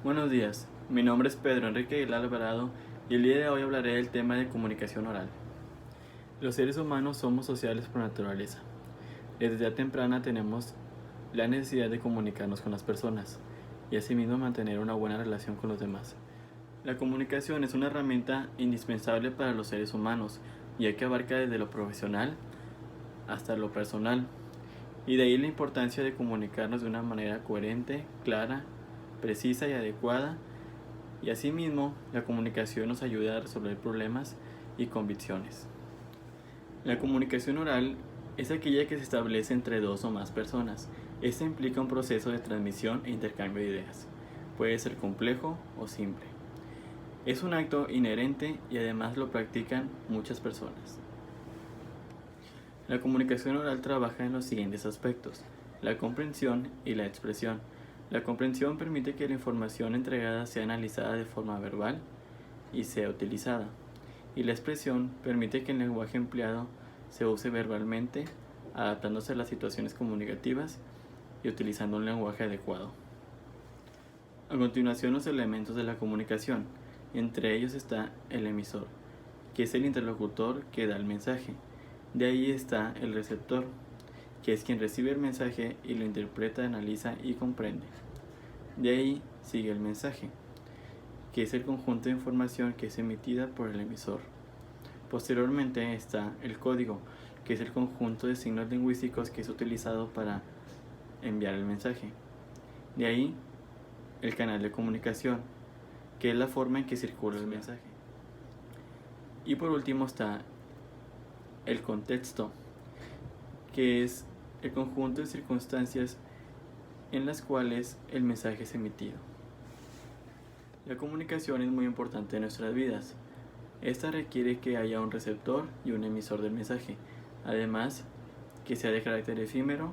Buenos días, mi nombre es Pedro Enrique Aguilar Alvarado y el día de hoy hablaré del tema de comunicación oral. Los seres humanos somos sociales por naturaleza. Desde ya temprana tenemos la necesidad de comunicarnos con las personas y asimismo mantener una buena relación con los demás. La comunicación es una herramienta indispensable para los seres humanos, ya que abarca desde lo profesional hasta lo personal, y de ahí la importancia de comunicarnos de una manera coherente, clara, precisa y adecuada. Y asimismo, la comunicación nos ayuda a resolver problemas y convicciones. La comunicación oral es aquella que se establece entre dos o más personas. Esta implica un proceso de transmisión e intercambio de ideas. Puede ser complejo o simple. Es un acto inherente y además lo practican muchas personas. La comunicación oral trabaja en los siguientes aspectos: la comprensión y la expresión. La comprensión permite que la información entregada sea analizada de forma verbal y sea utilizada. Y la expresión permite que el lenguaje empleado se use verbalmente, adaptándose a las situaciones comunicativas y utilizando un lenguaje adecuado. A continuación, los elementos de la comunicación. Entre ellos está el emisor, que es el interlocutor que da el mensaje. De ahí está el receptor, que es quien recibe el mensaje y lo interpreta, analiza y comprende. De ahí sigue el mensaje, que es el conjunto de información que es emitida por el emisor. Posteriormente está el código, que es el conjunto de signos lingüísticos que es utilizado para enviar el mensaje. De ahí el canal de comunicación, que es la forma en que circula el mensaje. Y por último está el contexto, que es el conjunto de circunstancias en las cuales el mensaje es emitido. La comunicación es muy importante en nuestras vidas. Esta requiere que haya un receptor y un emisor del mensaje, además que sea de carácter efímero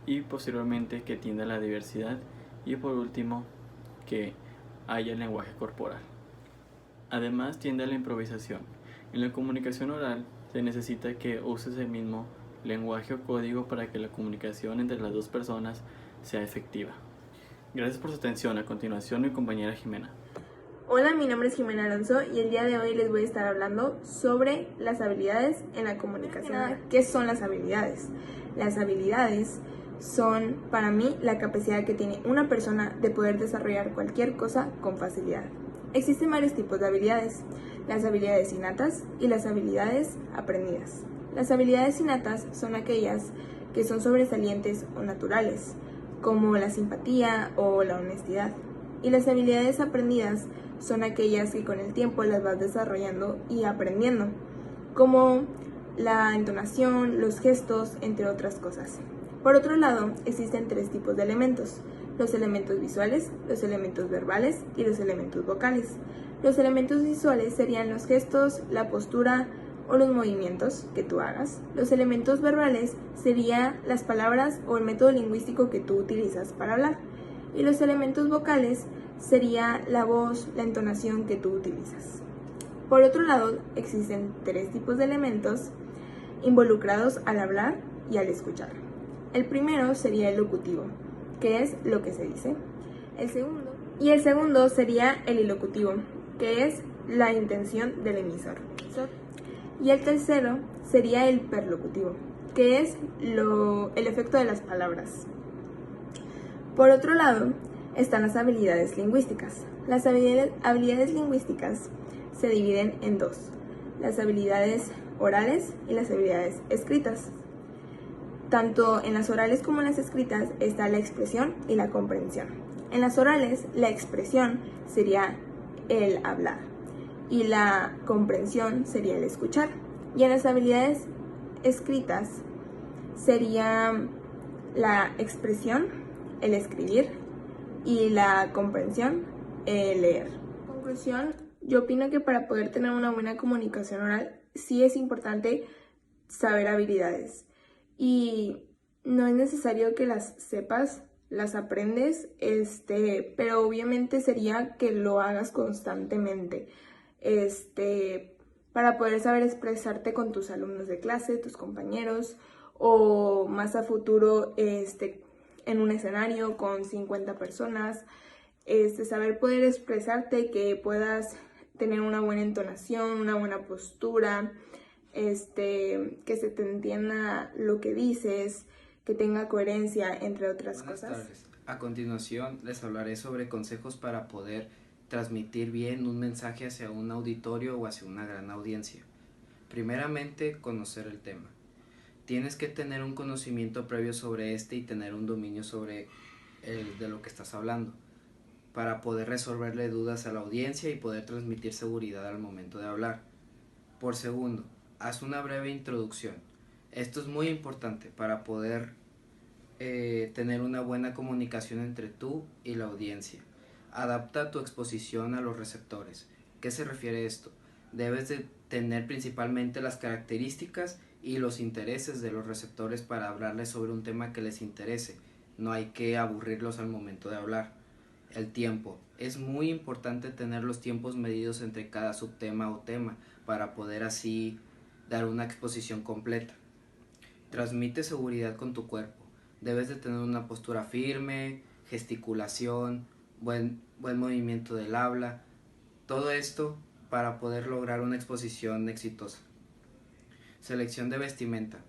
y posteriormente que tienda a la diversidad y por último que haya lenguaje corporal. Además tiende a la improvisación. En la comunicación oral se necesita que uses el mismo lenguaje o código para que la comunicación entre las dos personas sea efectiva. Gracias por su atención. A continuación, mi compañera Jimena. Hola, mi nombre es Jimena Alonso y el día de hoy les voy a estar hablando sobre las habilidades en la comunicación. ¿Qué son las habilidades? Las habilidades son, para mí, la capacidad que tiene una persona de poder desarrollar cualquier cosa con facilidad. Existen varios tipos de habilidades: las habilidades innatas y las habilidades aprendidas. Las habilidades innatas son aquellas que son sobresalientes o naturales, como la simpatía o la honestidad. Y las habilidades aprendidas son aquellas que con el tiempo las vas desarrollando y aprendiendo, como la entonación, los gestos, entre otras cosas. Por otro lado, existen tres tipos de elementos: los elementos visuales, los elementos verbales y los elementos vocales. Los elementos visuales serían los gestos, la postura o los movimientos que tú hagas. Los elementos verbales serían las palabras o el método lingüístico que tú utilizas para hablar. Y los elementos vocales sería la voz, la entonación que tú utilizas. Por otro lado, existen tres tipos de elementos involucrados al hablar y al escuchar. El primero sería el locutivo, que es lo que se dice. El segundo sería el ilocutivo, que es la intención del emisor. Y el tercero sería el perlocutivo, que es el efecto de las palabras. Por otro lado, están las habilidades lingüísticas. Las habilidades lingüísticas se dividen en dos: las habilidades orales y las habilidades escritas. Tanto en las orales como en las escritas está la expresión y la comprensión. En las orales, la expresión sería el hablar y la comprensión sería el escuchar. Y en las habilidades escritas sería la expresión, el escribir, y la comprensión, el leer. En conclusión, yo opino que para poder tener una buena comunicación oral sí es importante saber habilidades, y no es necesario que las sepas, las aprendes, pero obviamente sería que lo hagas constantemente, para poder saber expresarte con tus alumnos de clase, tus compañeros, o más a futuro, en un escenario con 50 personas, saber poder expresarte, que puedas tener una buena entonación, una buena postura, que se te entienda lo que dices, que tenga coherencia, entre otras cosas. Buenas tardes. A continuación les hablaré sobre consejos para poder transmitir bien un mensaje hacia un auditorio o hacia una gran audiencia. Primeramente, conocer el tema. Tienes que tener un conocimiento previo sobre y tener un dominio sobre de lo que estás hablando, para poder resolverle dudas a la audiencia y poder transmitir seguridad al momento de hablar. Por segundo, haz una breve introducción. Esto es muy importante para poder tener una buena comunicación entre tú y la audiencia. Adapta tu exposición a los receptores. ¿Qué se refiere esto? Debes de tener principalmente las características y los intereses de los receptores para hablarles sobre un tema que les interese. No hay que aburrirlos al momento de hablar. El tiempo. Es muy importante tener los tiempos medidos entre cada subtema o tema para poder así dar una exposición completa. Transmite seguridad con tu cuerpo. Debes de tener una postura firme, gesticulación, buen movimiento del habla. Todo esto para poder lograr una exposición exitosa. Selección de vestimenta.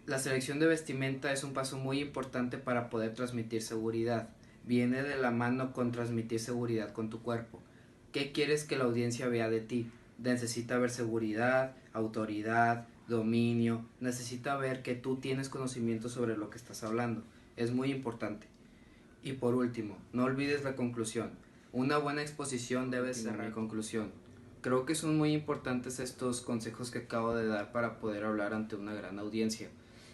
La selección de vestimenta es un paso muy importante para poder transmitir seguridad. Viene de la mano con transmitir seguridad con tu cuerpo. ¿Qué quieres que la audiencia vea de ti? Necesita ver seguridad, autoridad, dominio. Necesita ver que tú tienes conocimiento sobre lo que estás hablando. Es muy importante. Y por último, no olvides la conclusión. Una buena exposición debe ser mi conclusión. Creo que son muy importantes estos consejos que acabo de dar para poder hablar ante una gran audiencia.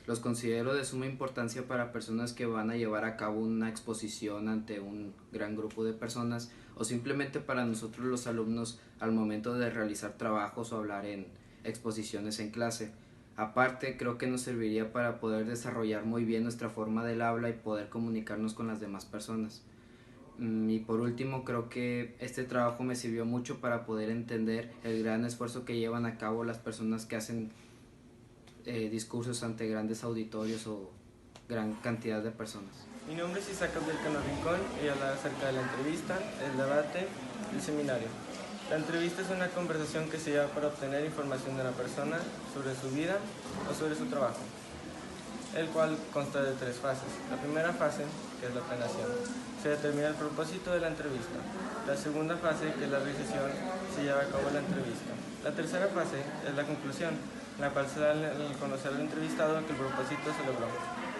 Los considero de suma importancia para personas que van a llevar a cabo una exposición ante un gran grupo de personas, o simplemente para nosotros los alumnos al momento de realizar trabajos o hablar en exposiciones en clase. Aparte, creo que nos serviría para poder desarrollar muy bien nuestra forma del habla y poder comunicarnos con las demás personas. Y por último, creo que este trabajo me sirvió mucho para poder entender el gran esfuerzo que llevan a cabo las personas que hacen discursos ante grandes auditorios o gran cantidad de personas. Mi nombre es Isaac Abdelcano Rincón y hablaré acerca de la entrevista, el debate y el seminario. La entrevista es una conversación que se lleva para obtener información de una persona sobre su vida o sobre su trabajo, el cual consta de 3 fases. La primera fase, que es la planeación, se determina el propósito de la entrevista. La segunda fase, que es la realización, se lleva a cabo la entrevista. La tercera fase es la conclusión, en la cual se da el conocer al entrevistado que el propósito se logró.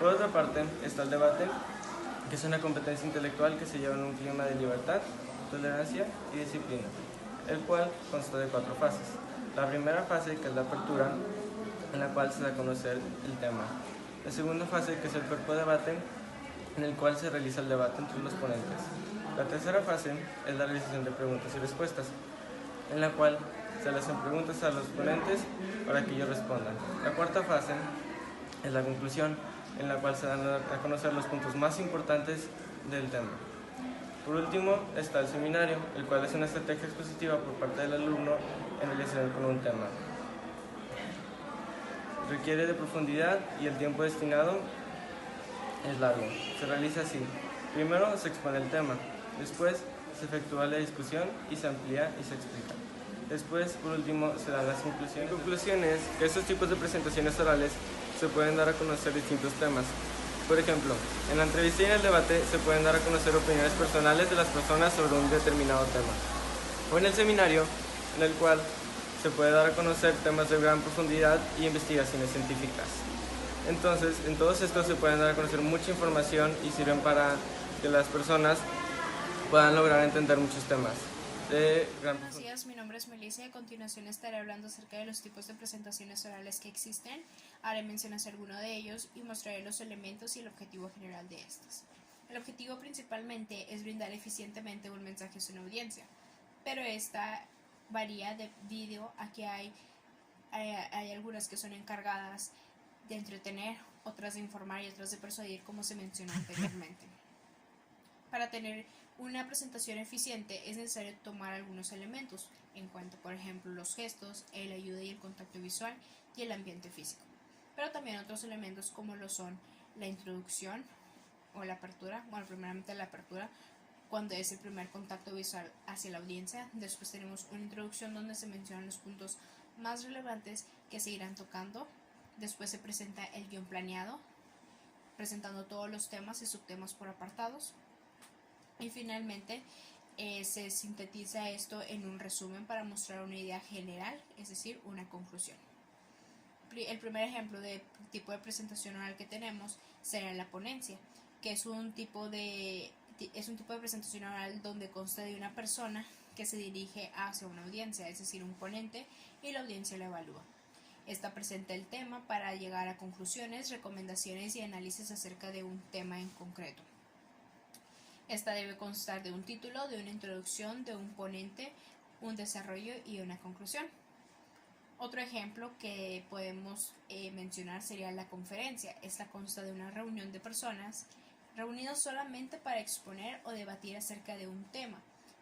Por otra parte, está el debate, que es una competencia intelectual que se lleva en un clima de libertad, tolerancia y disciplina, el cual consta de 4 fases. La primera fase, que es la apertura, en la cual se da a conocer el tema. La segunda fase, que es el cuerpo de debate, en el cual se realiza el debate entre los ponentes. La tercera fase es la realización de preguntas y respuestas, en la cual se le hacen preguntas a los ponentes para que ellos respondan. La cuarta fase es la conclusión, en la cual se dan a conocer los puntos más importantes del tema. Por último está el seminario, el cual es una estrategia expositiva por parte del alumno en relación con un tema. Requiere de profundidad y el tiempo destinado es largo. Se realiza así. Primero se expone el tema, después se efectúa la discusión y se amplía y se explica. Después, por último, se dan las conclusiones. La conclusión es que estos tipos de presentaciones orales se pueden dar a conocer distintos temas. Por ejemplo, en la entrevista y en el debate se pueden dar a conocer opiniones personales de las personas sobre un determinado tema. O en el seminario, en el cual se puede dar a conocer temas de gran profundidad y investigaciones científicas. Entonces, en todos estos se pueden dar a conocer mucha información y sirven para que las personas puedan lograr entender muchos temas de gran Buenos días, mi nombre es Melissa y a continuación estaré hablando acerca de los tipos de presentaciones orales que existen. Haré mención hacia alguno de ellos y mostraré los elementos y el objetivo general de estas. El objetivo principalmente es brindar eficientemente un mensaje a su audiencia, pero esta varía debido a que hay algunas que son encargadas de entretener, otras de informar y otras de persuadir, como se mencionó anteriormente. Para tener una presentación eficiente es necesario tomar algunos elementos en cuanto, por ejemplo, los gestos, el ayuda y el contacto visual y el ambiente físico, pero también otros elementos como lo son la introducción o la apertura, bueno, primeramente la apertura, cuando es el primer contacto visual hacia la audiencia. Después tenemos una introducción donde se mencionan los puntos más relevantes que se irán tocando. Después se presenta el guión planeado, presentando todos los temas y subtemas por apartados. Y finalmente se sintetiza esto en un resumen para mostrar una idea general, es decir, una conclusión. El primer ejemplo de tipo de presentación oral que tenemos será la ponencia, que es un tipo de presentación oral donde consta de una persona que se dirige hacia una audiencia, es decir, un ponente, y la audiencia lo evalúa. Esta presenta el tema para llegar a conclusiones, recomendaciones y análisis acerca de un tema en concreto. Esta debe constar de un título, de una introducción, de un ponente, un desarrollo y una conclusión. Otro ejemplo que podemos mencionar sería la conferencia. Esta consta de una reunión de personas reunidos solamente para exponer o debatir acerca de un tema,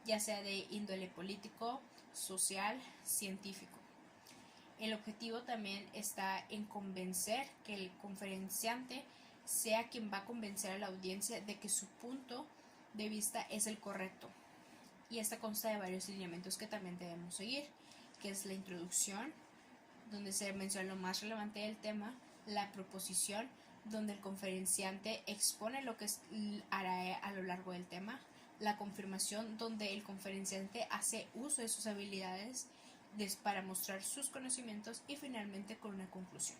ya sea de índole político, social, científico. El objetivo también está en convencer que el conferenciante sea quien va a convencer a la audiencia de que su punto de vista es el correcto. Y esta consta de varios lineamientos que también debemos seguir, que es la introducción, donde se menciona lo más relevante del tema, la proposición, donde el conferenciante expone lo que hará a lo largo del tema, la confirmación, donde el conferenciante hace uso de sus habilidades para mostrar sus conocimientos, y finalmente con una conclusión.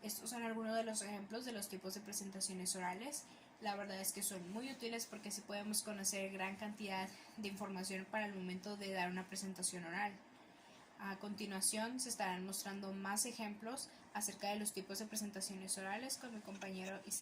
Estos son algunos de los ejemplos de los tipos de presentaciones orales. La verdad es que son muy útiles porque así podemos conocer gran cantidad de información para el momento de dar una presentación oral. A continuación se estarán mostrando más ejemplos acerca de los tipos de presentaciones orales con mi compañero Isaac.